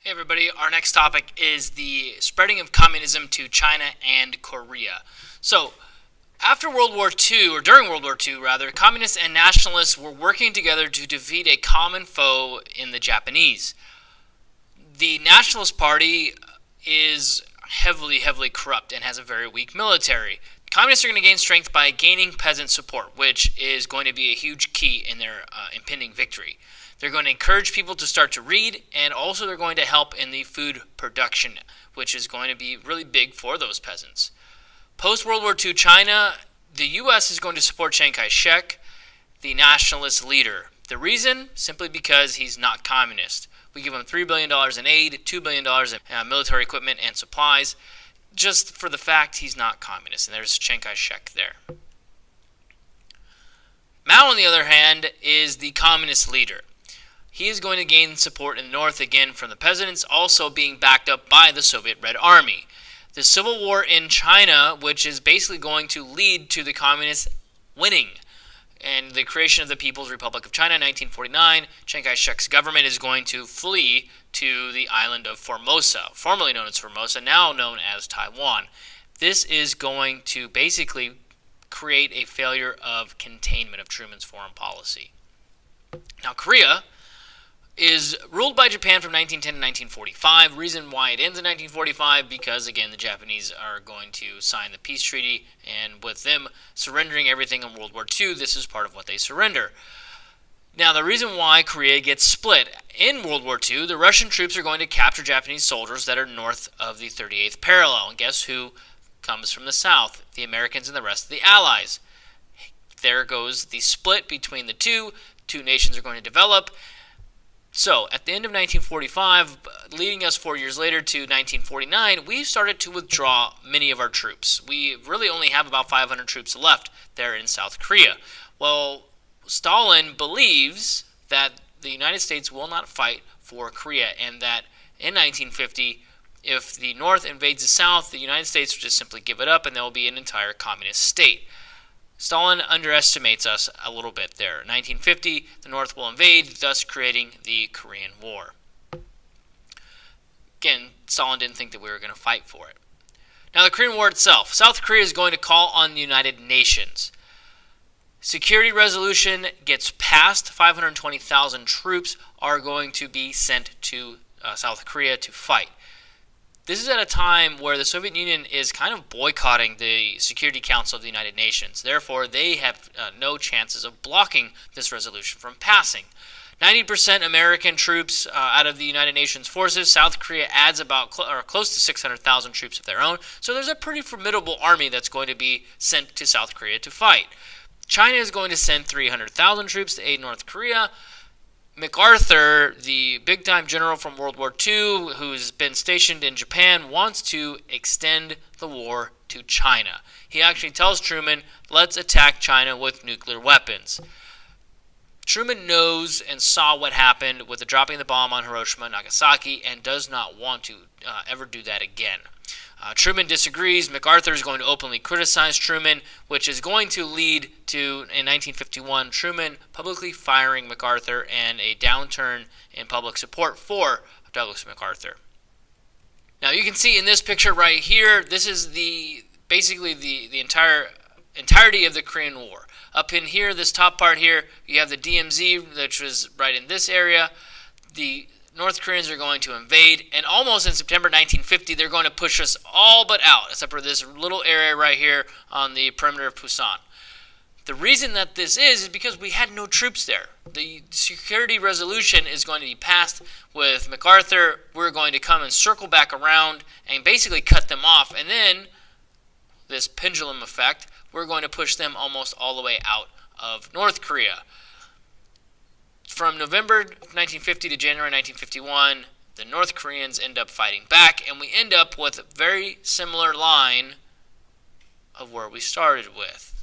Hey everybody, our next topic is the spreading of communism to China and Korea. So, after World War II, or during World War II rather, communists and nationalists were working together to defeat a common foe in the Japanese. The Nationalist Party is heavily corrupt and has a very weak military. Communists are going to gain strength by gaining peasant support, which is going to be a huge key in their impending victory. They're going to encourage people to start to read, and also they're going to help in the food production, which is going to be really big for those peasants. Post-World War II China, the U.S. is going to support Chiang Kai-shek, the nationalist leader. The reason? Simply because he's not communist. We give him $3 billion in aid, $2 billion in military equipment and supplies, just for the fact he's not communist. And there's Chiang Kai-shek there. Mao, on the other hand, is the communist leader. He is going to gain support in the north again from the peasants, also being backed up by the Soviet Red Army. The civil war in China, which is basically going to lead to the communists winning, and the creation of the People's Republic of China in 1949, Chiang Kai-shek's government is going to flee to the island of Formosa, formerly known as Formosa, now known as Taiwan. This is going to basically create a failure of containment of Truman's foreign policy. Now, Korea is ruled by Japan from 1910 to 1945. Reason why it ends in 1945, because again the Japanese are going to sign the peace treaty, and with them surrendering everything in World War II, this is part of what they surrender. Now, the reason why Korea gets split in World War II, the Russian troops are going to capture Japanese soldiers that are north of the 38th parallel, and guess who comes from the south? The Americans and the rest of the Allies. There goes the split between the two nations are going to develop. So, at the end of 1945, leading us 4 years later to 1949, we started to withdraw many of our troops. We really only have about 500 troops left there in South Korea. Well, Stalin believes that the United States will not fight for Korea, and that in 1950, if the North invades the South, the United States will just simply give it up, and there will be an entire communist state. Stalin underestimates us a little bit there. In 1950, the North will invade, thus creating the Korean War. Again, Stalin didn't think that we were going to fight for it. Now, the Korean War itself. South Korea is going to call on the United Nations. Security resolution gets passed. 520,000 troops are going to be sent to South Korea to fight. This is at a time where the Soviet Union is kind of boycotting the Security Council of the United Nations. Therefore, they have no chances of blocking this resolution from passing. 90% American troops out of the United Nations forces. South Korea adds about close to 600,000 troops of their own. So there's a pretty formidable army that's going to be sent to South Korea to fight. China is going to send 300,000 troops to aid North Korea. MacArthur, the big-time general from World War II, who's been stationed in Japan, wants to extend the war to China. He actually tells Truman, let's attack China with nuclear weapons. Truman knows and saw what happened with the dropping the bomb on Hiroshima and Nagasaki, and does not want to ever do that again. Truman disagrees. MacArthur is going to openly criticize Truman, which is going to lead to, in 1951, Truman publicly firing MacArthur and a downturn in public support for Douglas MacArthur. Now, you can see in this picture right here, this is basically the entirety of the Korean War. Up in here, this top part here, you have the DMZ, which was right in this area. The North Koreans are going to invade, and almost in September 1950, they're going to push us all but out, except for this little area right here on the perimeter of Busan. The reason that this is because we had no troops there. The security resolution is going to be passed with MacArthur. We're going to come and circle back around and basically cut them off, and then this pendulum effect, we're going to push them almost all the way out of North Korea. From November 1950 to January 1951, the North Koreans end up fighting back, and we end up with a very similar line of where we started with,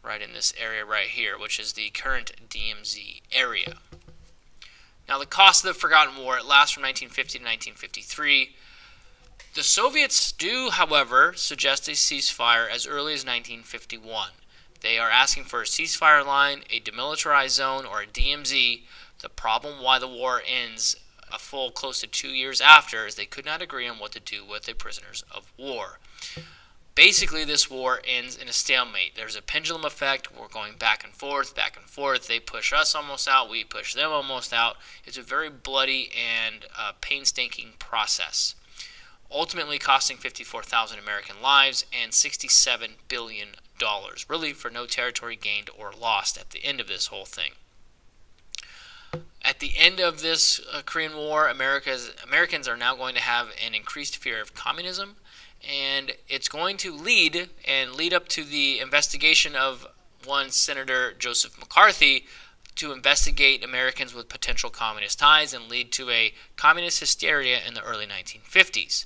right in this area right here, which is the current DMZ area. Now, the cost of the Forgotten War, it lasts from 1950 to 1953. The Soviets do, however, suggest a ceasefire as early as 1951. They are asking for a ceasefire line, a demilitarized zone, or a DMZ. The problem why the war ends a full close to 2 years after, is they could not agree on what to do with the prisoners of war. Basically, this war ends in a stalemate. There's a pendulum effect. We're going back and forth, back and forth. They push us almost out. We push them almost out. It's a very bloody and painstaking process, ultimately costing 54,000 American lives and $67 billion, really for no territory gained or lost at the end of this whole thing. At the end of this Korean War, Americans are now going to have an increased fear of communism, and it's going to lead up to the investigation of one Senator Joseph McCarthy to investigate Americans with potential communist ties and lead to a communist hysteria in the early 1950s.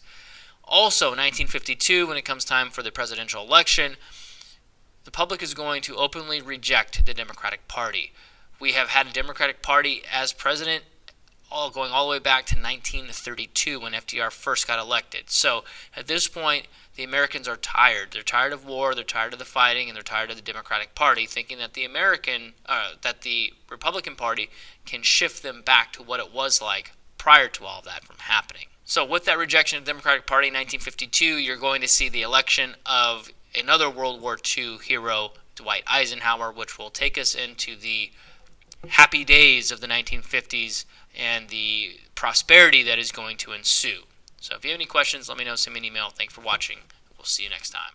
Also, 1952, when it comes time for the presidential election, the public is going to openly reject the Democratic Party. We have had a Democratic Party as president going all the way back to 1932 when FDR first got elected. So at this point, the Americans are tired. They're tired of war, they're tired of the fighting, and they're tired of the Democratic Party, thinking that the Republican Party can shift them back to what it was like prior to all of that from happening. So with that rejection of the Democratic Party in 1952, you're going to see the election of another World War II hero, Dwight Eisenhower, which will take us into the happy days of the 1950s and the prosperity that is going to ensue. So if you have any questions, let me know. Send me an email. Thanks for watching. We'll see you next time.